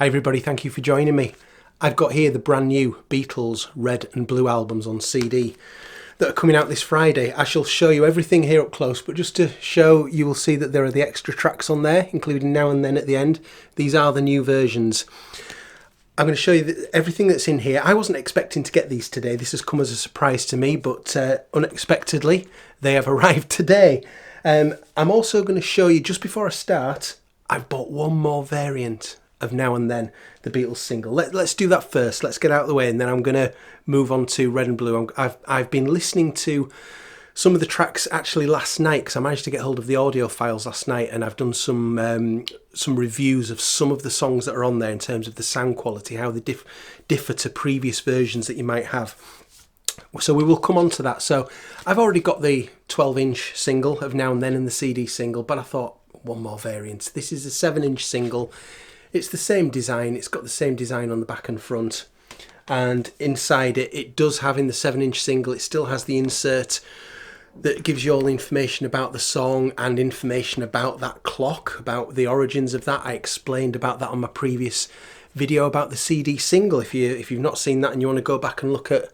Hi everybody, thank you for joining me. I've got here the brand new Beatles Red and Blue albums on CD that are coming out this Friday. I shall show you everything here up close, but just to show, you will see that there are the extra tracks on there, including Now and Then at the end. These are the new versions. I'm going to show you everything that's in here. I wasn't expecting to get these today. This has come as a surprise to me, but unexpectedly they have arrived today. I'm also going to show you, just before I start, I've bought one more variant of Now and Then, the Beatles single. Let's do that first. Let's get out of the way, and then I'm going to move on to Red and Blue. I've been listening to some of the tracks actually last night, because I managed to get hold of the audio files last night, and I've done some reviews of some of the songs that are on there in terms of the sound quality, how they differ to previous versions that you might have. So we will come on to that. So I've already got the 12-inch single of Now and Then and the CD single, but I thought one more variant. This is a 7-inch single. It's the same design. It's got the same design on the back and front. And inside it does have, in the 7-inch single, it still has the insert that gives you all the information about the song and information about that clock, about the origins of that. I explained about that on my previous video about the CD single. If you've not seen that and you want to go back and look at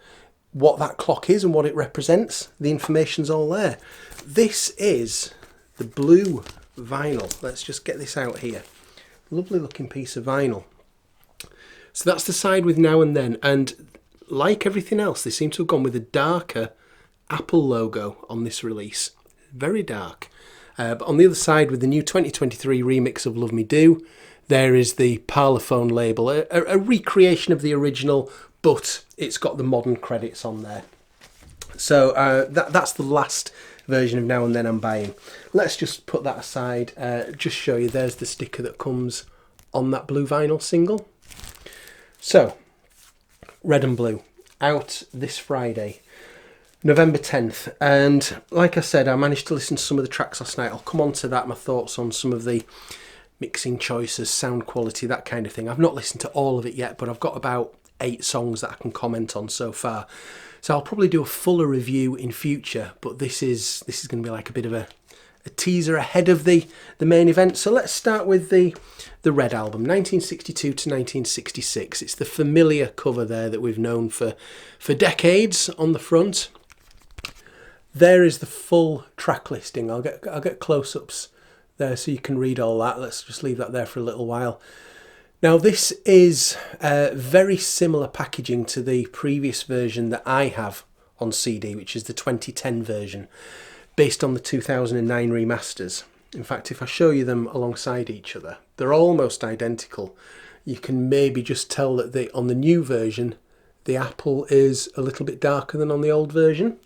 what that clock is and what it represents, the information's all there. This is the blue vinyl. Let's just get this out here. Lovely looking piece of vinyl. So that's the side with Now and Then, and like everything else, they seem to have gone with a darker Apple logo on this release. Very dark. But on the other side, with the new 2023 remix of Love Me Do, there is the Parlophone label, a recreation of the original, but it's got the modern credits on there. So that's the last version of Now and Then I'm buying. Let's just put that aside, just show you, there's the sticker that comes on that blue vinyl single. So, Red and Blue, out this Friday, November 10th. And like I said, I managed to listen to some of the tracks last night. I'll come on to that, my thoughts on some of the mixing choices, sound quality, that kind of thing. I've not listened to all of it yet, but I've got about 8 songs that I can comment on so far. So I'll probably do a fuller review in future, but this is going to be like a bit of a teaser ahead of the main event. So let's start with the Red album, 1962 to 1966. It's the familiar cover there that we've known for decades on the front. There is the full track listing. I'll get close-ups there so you can read all that. Let's just leave that there for a little while. Now, this is very similar packaging to the previous version that I have on CD, which is the 2010 version, based on the 2009 remasters. In fact, if I show you them alongside each other, they're almost identical. You can maybe just tell that on the new version, the Apple is a little bit darker than on the old version.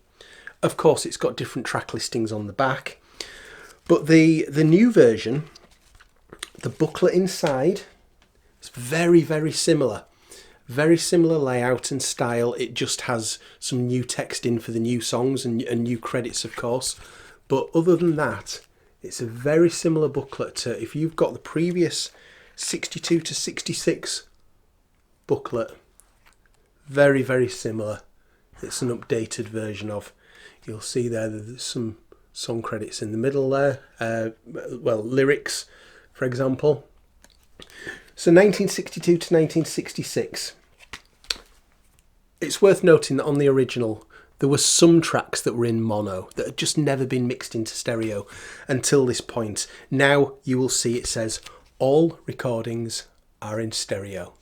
Of course, it's got different track listings on the back. But the new version, the booklet inside, it's very, very similar. Very similar layout and style. It just has some new text in for the new songs and new credits, of course. But other than that, it's a very similar booklet to, if you've got the previous 62 to 66 booklet. Very, very similar. It's an updated version of. You'll see there that there's some song credits in the middle there. Lyrics, for example. So 1962 to 1966. It's worth noting that on the original, there were some tracks that were in mono that had just never been mixed into stereo until this point. Now you will see it says all recordings are in stereo.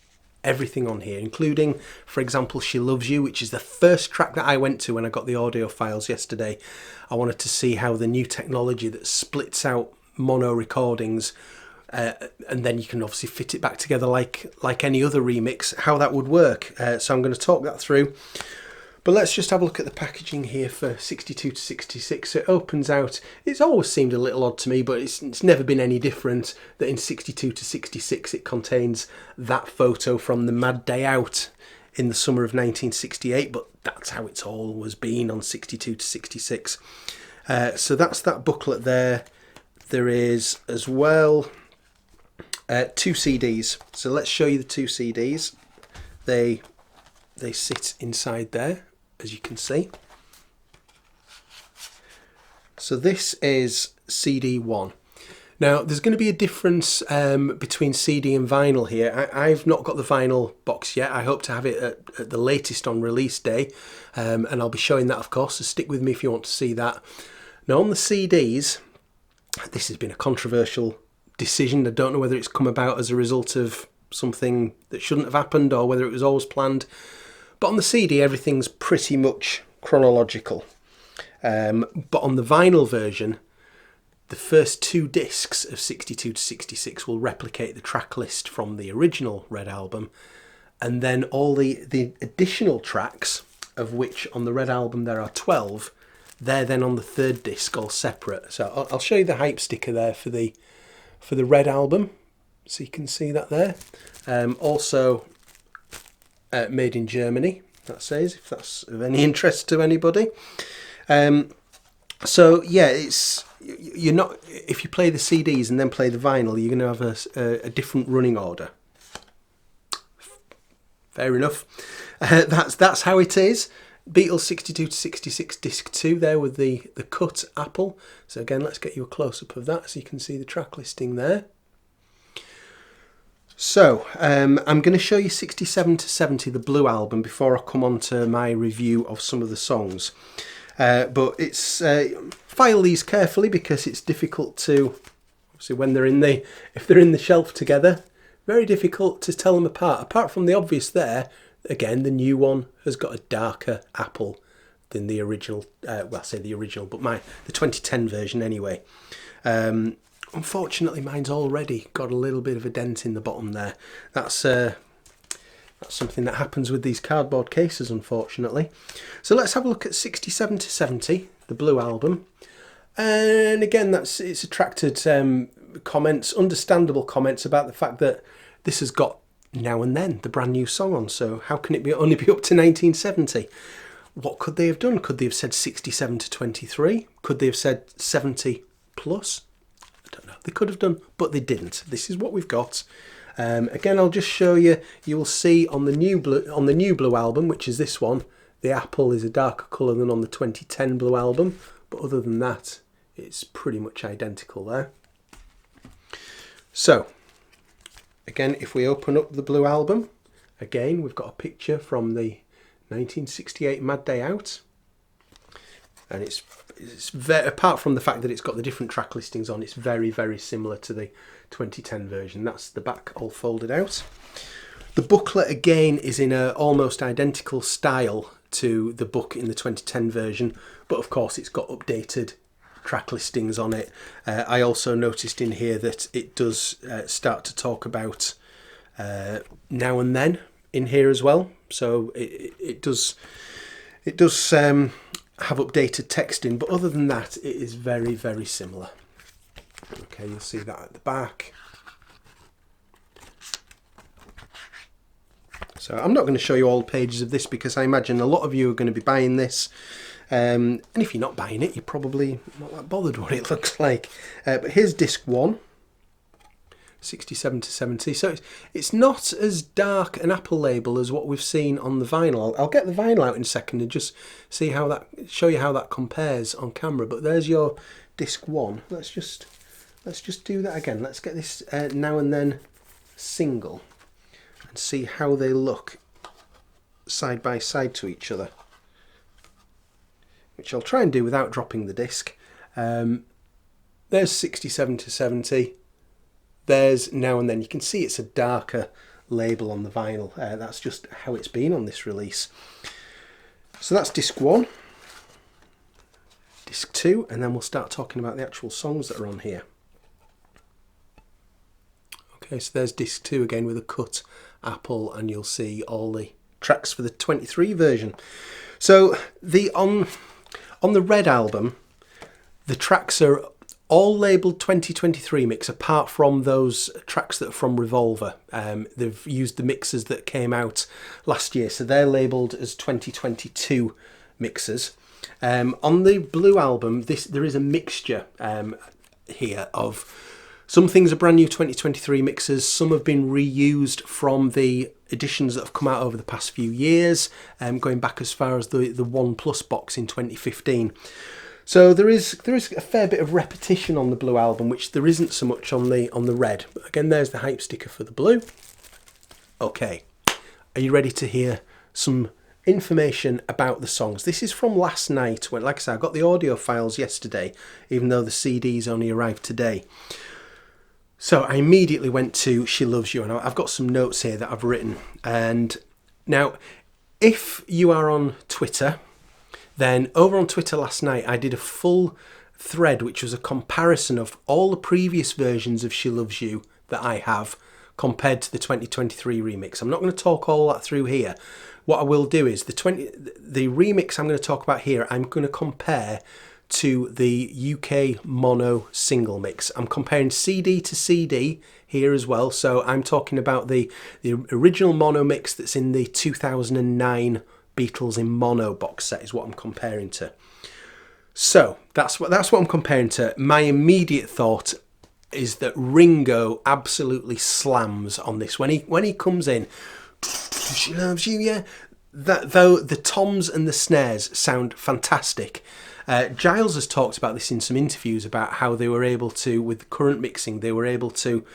Everything on here, including, for example, She Loves You, which is the first track that I went to when I got the audio files yesterday. I wanted to see how the new technology that splits out mono recordings, and then you can obviously fit it back together like any other remix, how that would work. So I'm going to talk that through. But let's just have a look at the packaging here for 62 to 66. So it opens out. It's always seemed a little odd to me, but it's never been any different that in 62 to 66 it contains that photo from the Mad Day Out in the summer of 1968. But that's how it's always been on 62 to 66. So that's that booklet there. There is as well 2 CDs. So let's show you the 2 CDs. They sit inside there, as you can see. So this is CD1. Now, there's going to be a difference between CD and vinyl here. I've not got the vinyl box yet. I hope to have it at the latest on release day, and I'll be showing that, of course, so stick with me if you want to see that. Now, on the CDs, this has been a controversial decision. I don't know whether it's come about as a result of something that shouldn't have happened or whether it was always planned. But on the CD, everything's pretty much chronological. But on the vinyl version, the first 2 discs of 62 to 66 will replicate the track list from the original Red album, and then all the additional tracks, of which on the Red album there are 12, they're then on the 3rd disc, all separate. So I'll show you the hype sticker there for the Red album, so you can see that there. Also made in Germany, that says, if that's of any interest to anybody. So yeah, you're not, if you play the CDs and then play the vinyl, you're going to have a different running order. Fair enough. That's how it is. Beatles 62 to 66 disc 2 there with the cut apple. So again, let's get you a close-up of that so you can see the track listing there. So I'm going to show you 67 to 70, the Blue album, before I come on to my review of some of the songs. But it's file these carefully because it's difficult to, obviously when they're if they're in the shelf together, very difficult to tell them apart. Apart from the obvious there, again, the new one has got a darker apple than the original. Well, I say the original, but the 2010 version anyway. Unfortunately, mine's already got a little bit of a dent in the bottom there. That's something that happens with these cardboard cases, unfortunately. So let's have a look at 67 to 70, the Blue album. And again, it's attracted comments, understandable comments about the fact that this has got Now and Then, the brand new song on. So how can it only be up to 1970? What could they have done? Could they have said 67 to 23? Could they have said 70 plus? I don't know. They could have done, but they didn't. This is what we've got. Again, I'll just show you. You will see on the new Blue album, which is this one, the apple is a darker colour than on the 2010 Blue album. But other than that, it's pretty much identical there. So, again, if we open up the Blue album, again, we've got a picture from the 1968 Mad Day Out. And it's apart from the fact that it's got the different track listings on, it's very, very similar to the 2010 version. That's the back all folded out. The booklet again is in an almost identical style to the book in the 2010 version, but of course it's got updated track listings on it. I also noticed in here that it does start to talk about Now and Then in here as well. So it does have updated texting, but other than that, it is very, very similar. Okay, you'll see that at the back. So I'm not going to show you all the pages of this because I imagine a lot of you are going to be buying this. And if you're not buying it, you're probably not that bothered what it looks like. But here's disc 1, 67 to 70. So it's not as dark an apple label as what we've seen on the vinyl. I'll get the vinyl out in a second and just show you how that compares on camera. But there's your disc 1. Let's just do that again. Let's get this Now and Then single and see how they look side by side to each other, which I'll try and do without dropping the disc. There's 67 to 70. There's Now and Then. You can see it's a darker label on the vinyl. That's just how it's been on this release. So that's disc 1, disc 2, and then we'll start talking about the actual songs that are on here. Okay, so there's disc 2 again with a cut apple, and you'll see all the tracks for the 23 version. So on the Red album, the tracks are all labelled 2023 mix, apart from those tracks that are from Revolver. They've used the mixes that came out last year, so they're labelled as 2022 mixes. On the Blue album, there is a mixture here of some things are brand new 2023 mixes, some have been reused from the editions that have come out over the past few years, going back as far as the One Plus box in 2015. So there is a fair bit of repetition on the blue album, which there isn't so much on the red. But again, there's the hype sticker for the blue. Okay, are you ready to hear some information about the songs? This is from last night, when, like I said, I got the audio files yesterday, even though the CDs only arrived today. So I immediately went to She Loves You, and I've got some notes here that I've written. And now, if you are on Twitter, then over on Twitter last night, I did a full thread, which was a comparison of all the previous versions of She Loves You that I have compared to the 2023 remix. I'm not going to talk all that through here. What I will do is the remix I'm going to talk about here, I'm going to compare to the UK mono single mix. I'm comparing CD to CD here as well. So I'm talking about the original mono mix that's in the 2009 Beatles in mono box set is what I'm comparing to. So that's what I'm comparing to. My immediate thought is that Ringo absolutely slams on this when he comes in. She loves you, yeah. That though the toms and the snares sound fantastic. Giles has talked about this in some interviews about how they were able to, with the current mixing, they were able to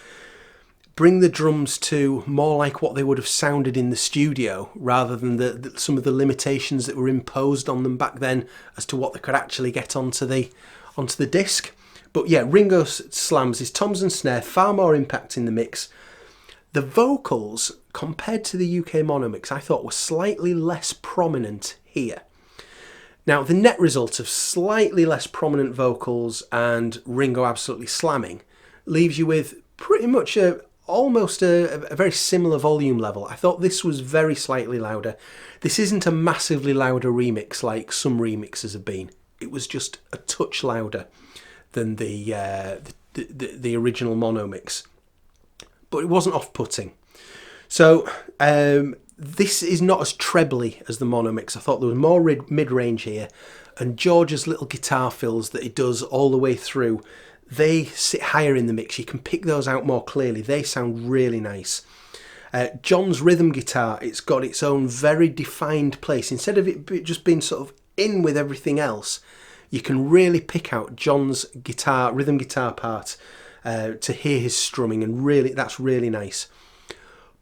bring the drums to more like what they would have sounded in the studio, rather than some of the limitations that were imposed on them back then as to what they could actually get onto the disc. But yeah, Ringo slams his toms and snare, far more impact in the mix. The vocals, compared to the UK mono mix, I thought were slightly less prominent here. Now, the net result of slightly less prominent vocals and Ringo absolutely slamming leaves you with pretty much almost a very similar volume level. I thought this was very slightly louder. This isn't a massively louder remix like some remixes have been. It was just a touch louder than the original mono mix, but it wasn't off-putting. So this is not as trebly as the mono mix. I thought there was more mid-range here, and George's little guitar fills that he does all the way through, they sit higher in the mix. You can pick those out more clearly. They sound really nice. John's rhythm guitar, it's got its own very defined place. Instead of it just being sort of in with everything else, you can really pick out John's rhythm guitar part to hear his strumming, and really, that's really nice.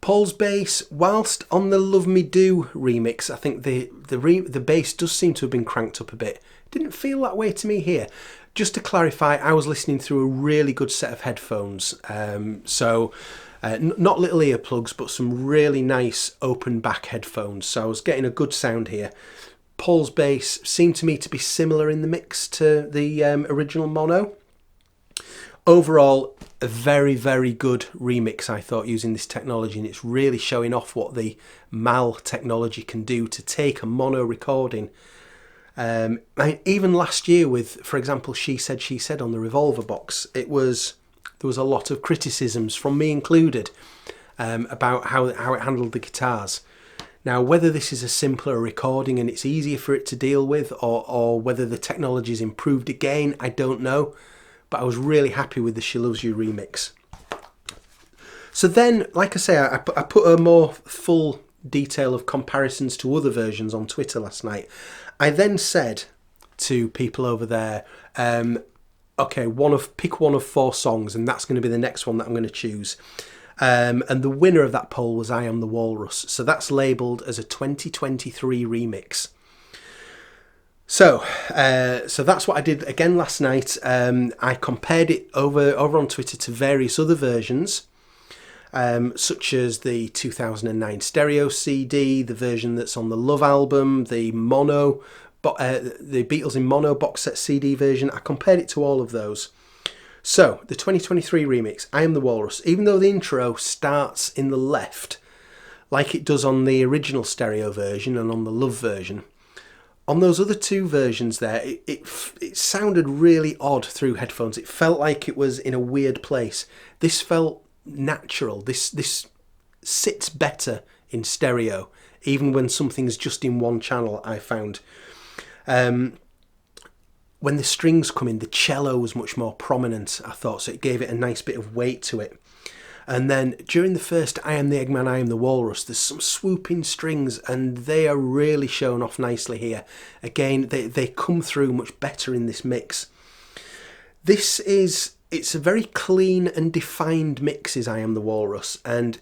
Paul's bass, whilst on the Love Me Do remix, I think the bass does seem to have been cranked up a bit. Didn't feel that way to me here. Just to clarify, I was listening through a really good set of headphones, not little earplugs, but some really nice open back headphones. So I was getting a good sound here. Paul's bass seemed to me to be similar in the mix to the original mono. Overall, a very, very good remix, I thought, using this technology, and it's really showing off what the MAL technology can do to take a mono recording. Even last year with, for example, She Said on the Revolver box, there was a lot of criticisms, from me included, about how it handled the guitars. Now, whether this is a simpler recording and it's easier for it to deal with, or whether the technology's improved again, I don't know. But I was really happy with the She Loves You remix. So then, like I say, I put a more full detail of comparisons to other versions on Twitter last night. I then said to people over there, okay, pick one of 4 songs, and that's going to be the next one that I'm going to choose. And the winner of that poll was I Am the Walrus. So that's labelled as a 2023 remix. So that's what I did again last night. I compared it over on Twitter to various other versions, such as the 2009 stereo CD, the version that's on the Love album, the Beatles in mono box set CD version. I compared it to all of those. So the 2023 remix, I Am the Walrus, even though the intro starts in the left, like it does on the original stereo version and on the Love version, on those other 2 versions there, it sounded really odd through headphones. It felt like it was in a weird place. This felt natural. This sits better in stereo, even when something's just in one channel, I found. When the strings come in, the cello was much more prominent, I thought, so it gave it a nice bit of weight to it. And then during the first I Am the Eggman, I Am the Walrus, there's some swooping strings and they are really shown off nicely here. Again, they come through much better in this mix. It's a very clean and defined mix, is I Am the Walrus, and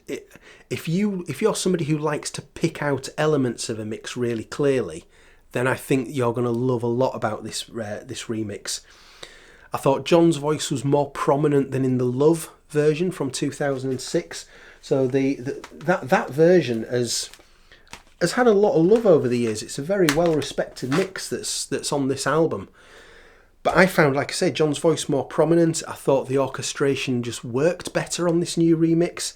if you're somebody who likes to pick out elements of a mix really clearly, then I think you're going to love a lot about this remix. I thought John's voice was more prominent than in the Love version from 2006, so that version has had a lot of love over the years. It's a very well respected mix that's on this album. But I found, like I say, John's voice more prominent. I thought the orchestration just worked better on this new remix.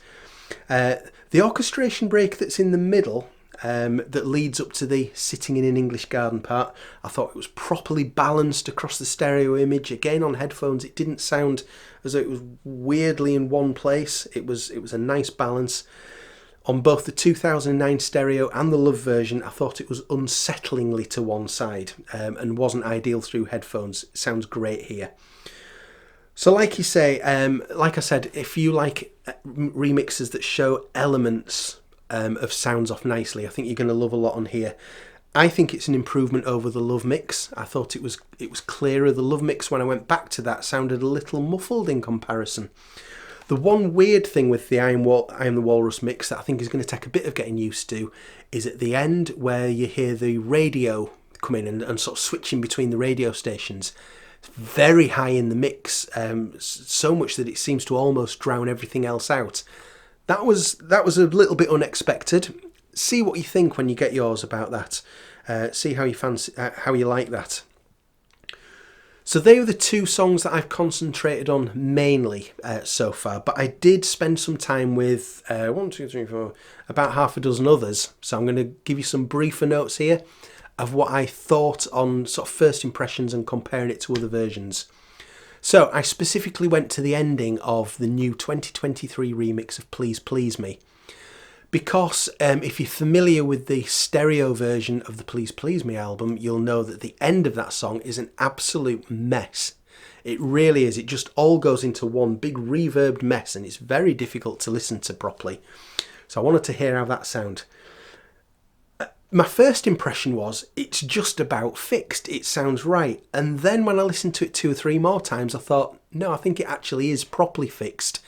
The orchestration break that's in the middle, that leads up to the Sitting in an English Garden part, I thought it was properly balanced across the stereo image. Again, on headphones, it didn't sound as though it was weirdly in one place. It was a nice balance. On both the 2009 stereo and the Love version, I thought it was unsettlingly to one side, and wasn't ideal through headphones. It sounds great here. So like you say, like I said, if you like remixes that show elements of sounds off nicely, I think you're going to love a lot on here. I think it's an improvement over the Love mix. I thought it was clearer. The Love mix, when I went back to that, sounded a little muffled in comparison. The one weird thing with the I Am the Walrus mix that I think is going to take a bit of getting used to is at the end where you hear the radio come in and sort of switching between the radio stations. It's very high in the mix, so much that it seems to almost drown everything else out. That was a little bit unexpected. See what you think when you get yours about that. See how you like that. So they were the two songs that I've concentrated on mainly so far, but I did spend some time with about half a dozen others. So I'm going to give you some briefer notes here of what I thought on sort of first impressions and comparing it to other versions. So I specifically went to the ending of the new 2023 remix of Please Please Me, because if you're familiar with the stereo version of the Please Please Me album, you'll know that the end of that song is an absolute mess. It really is. It just all goes into one big reverbed mess, and it's very difficult to listen to properly. So I wanted to hear how that sound. My first impression was it's just about fixed. It sounds right. And then when I listened to it 2 or 3 more times, I thought, no, I think it actually is properly fixed.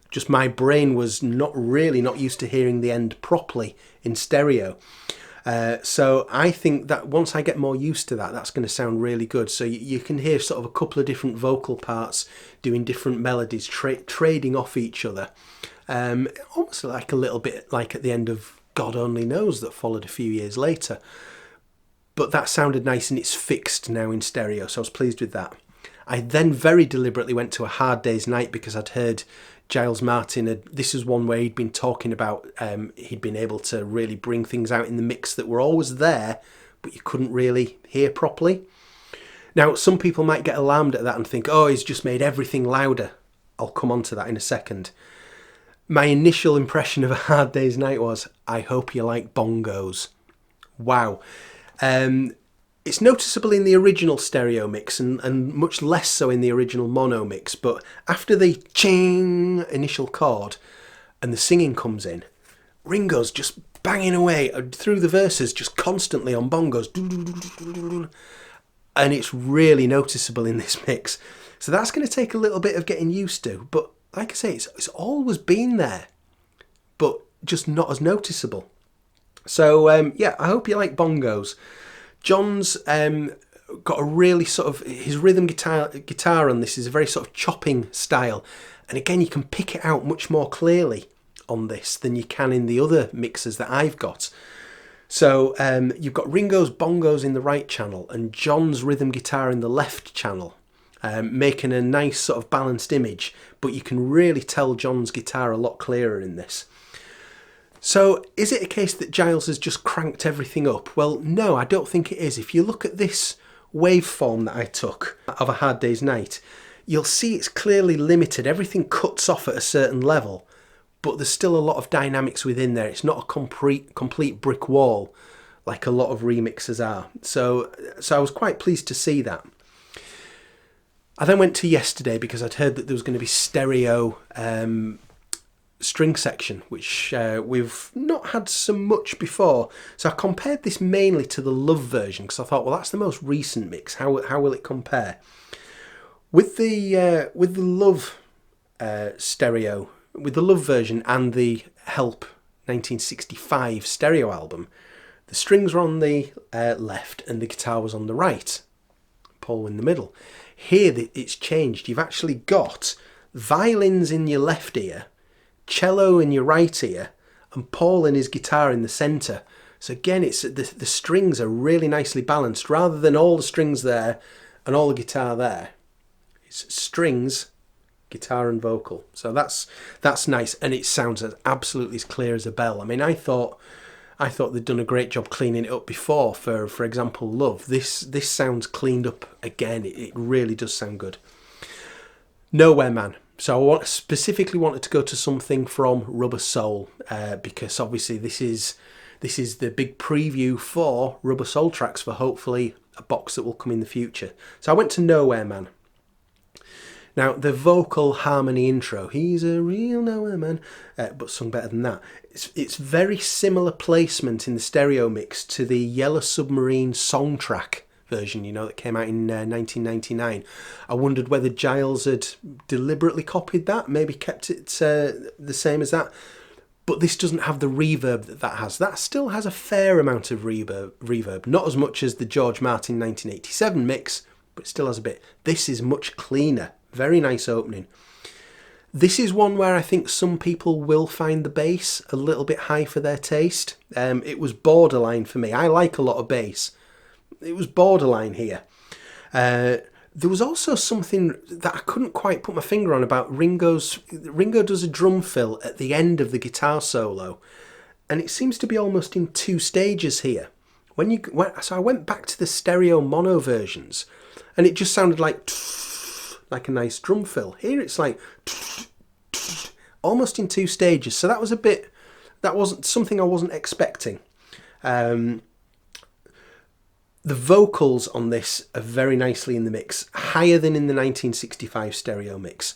Just my brain was not used to hearing the end properly in stereo. So I think that once I get more used to that, that's going to sound really good. So you can hear sort of a couple of different vocal parts doing different melodies, trading off each other. Almost like a little bit like at the end of God Only Knows that followed a few years later. But that sounded nice, and it's fixed now in stereo, so I was pleased with that. I then very deliberately went to A Hard Day's Night because I'd heard Giles Martin, this is one where he'd been talking about he'd been able to really bring things out in the mix that were always there, but you couldn't really hear properly. Now, some people might get alarmed at that and think, oh, he's just made everything louder. I'll come on to that in a second. My initial impression of A Hard Day's Night was, I hope you like bongos. Wow. It's noticeable in the original stereo mix and much less so in the original mono mix, but after the ching initial chord and the singing comes in, Ringo's just banging away through the verses just constantly on bongos, and it's really noticeable in this mix. So that's going to take a little bit of getting used to, but like I say, it's always been there, but just not as noticeable. So yeah, I hope you like bongos. John's got a really sort of, his rhythm guitar on this is a very sort of chopping style, and again you can pick it out much more clearly on this than you can in the other mixes that I've got. So you've got Ringo's bongos in the right channel and John's rhythm guitar in the left channel, making a nice sort of balanced image, but you can really tell John's guitar a lot clearer in this. So is it a case that Giles has just cranked everything up? Well, no, I don't think it is. If you look at this waveform that I took of A Hard Day's Night, you'll see it's clearly limited. Everything cuts off at a certain level, but there's still a lot of dynamics within there. It's not a complete brick wall like a lot of remixes are. So I was quite pleased to see that. I then went to Yesterday because I'd heard that there was going to be stereo string section, which we've not had so much before. So I compared this mainly to the Love version because I thought, well, that's the most recent mix. How will it compare? With the Love stereo, with the Love version and the Help 1965 stereo album, the strings were on the left and the guitar was on the right, Paul in the middle. Here it's changed. You've actually got violins in your left ear, cello in your right ear, and Paul and his guitar in the centre. So again, it's the strings are really nicely balanced. Rather than all the strings there and all the guitar there, it's strings, guitar and vocal. So that's nice, and it sounds absolutely as clear as a bell. I mean, I thought they'd done a great job cleaning it up before. For example, Love. This sounds cleaned up again. It really does sound good. Nowhere Man. So I specifically wanted to go to something from Rubber Soul because obviously this is the big preview for Rubber Soul tracks for hopefully a box that will come in the future. So I went to Nowhere Man. Now the vocal harmony intro, he's a real nowhere man, but sung better than that. It's very similar placement in the stereo mix to the Yellow Submarine song track version, that came out in 1999. I wondered whether Giles had deliberately copied that, maybe kept it the same as that. But this doesn't have the reverb that has. That still has a fair amount of reverb. Not as much as the George Martin 1987 mix, but it still has a bit. This is much cleaner. Very nice opening. This is one where I think some people will find the bass a little bit high for their taste. It was borderline for me. I like a lot of bass. It was borderline here. There was also something that I couldn't quite put my finger on about Ringo does a drum fill at the end of the guitar solo, and it seems to be almost in 2 stages here. So I went back to the stereo mono versions, and it just sounded like a nice drum fill. Here it's like almost in 2 stages. So that wasn't something I wasn't expecting. The vocals on this are very nicely in the mix, higher than in the 1965 stereo mix.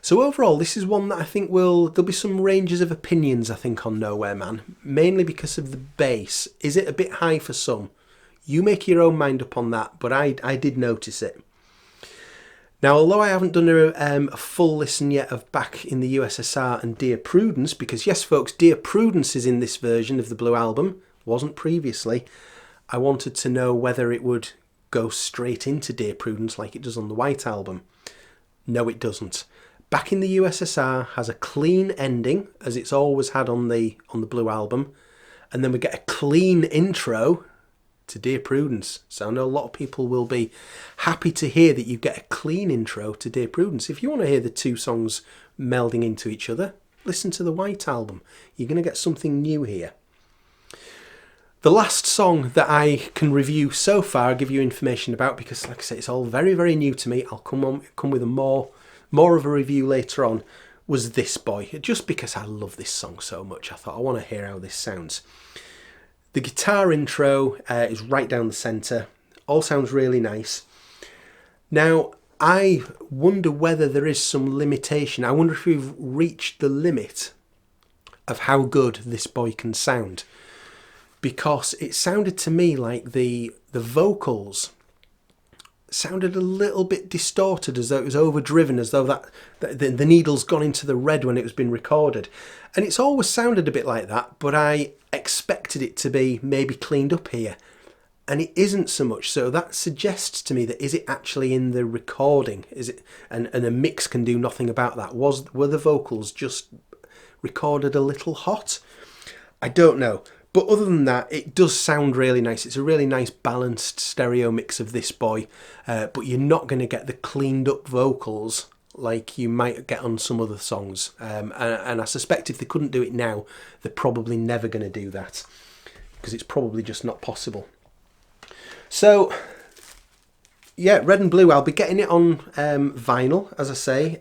So overall, this is one that I think there'll be some ranges of opinions, I think, on Nowhere Man, mainly because of the bass. Is it a bit high for some? You make your own mind up on that, but I did notice it. Now, although I haven't done a full listen yet of Back in the USSR and Dear Prudence, because yes, folks, Dear Prudence is in this version of the Blue Album, wasn't previously, I wanted to know whether it would go straight into Dear Prudence like it does on the White Album. No, it doesn't. Back in the USSR has a clean ending, as it's always had on the Blue Album, and then we get a clean intro to Dear Prudence. So I know a lot of people will be happy to hear that you get a clean intro to Dear Prudence. If you want to hear the 2 songs melding into each other, listen to the White Album. You're going to get something new here. The last song that I can review so far, I'll give you information about, because like I say, it's all very, very new to me. I'll come with a more of a review later on, was This Boy. Just because I love this song so much, I thought I want to hear how this sounds. The guitar intro is right down the centre. All sounds really nice. Now, I wonder whether there is some limitation. I wonder if we've reached the limit of how good This Boy can sound. Because it sounded to me like the vocals sounded a little bit distorted, as though it was overdriven, as though that the needle's gone into the red when it was being recorded. And it's always sounded a bit like that, but I expected it to be maybe cleaned up here. And it isn't so much. So that suggests to me that is it actually in the recording? Is it and a mix can do nothing about that? Were the vocals just recorded a little hot? I don't know. But other than that, it does sound really nice. It's a really nice balanced stereo mix of This Boy, but you're not going to get the cleaned up vocals like you might get on some other songs. And I suspect if they couldn't do it now, they're probably never going to do that, because it's probably just not possible. So, yeah, Red and Blue, I'll be getting it on vinyl, as I say,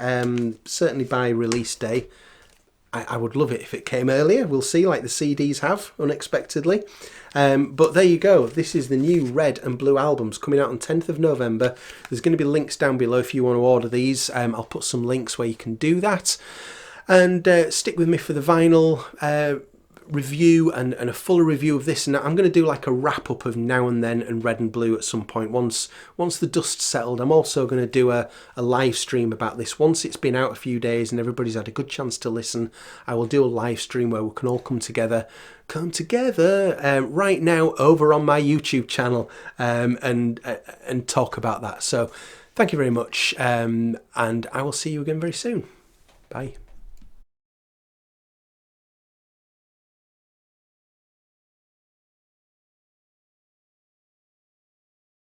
certainly by release day. I would love it if it came earlier. We'll see, like the CDs have, unexpectedly. But there you go. This is the new Red and Blue albums coming out on 10th of November. There's going to be links down below if you want to order these. I'll put some links where you can do that. And stick with me for the vinyl review and a fuller review of this, and I'm going to do like a wrap up of Now and Then and Red and Blue at some point once the dust's settled. I'm also going to do a live stream about this once it's been out a few days and everybody's had a good chance to listen. I will do a live stream where we can all come together right now over on my YouTube channel and talk about that. So thank you very much, and I will see you again very soon. Bye.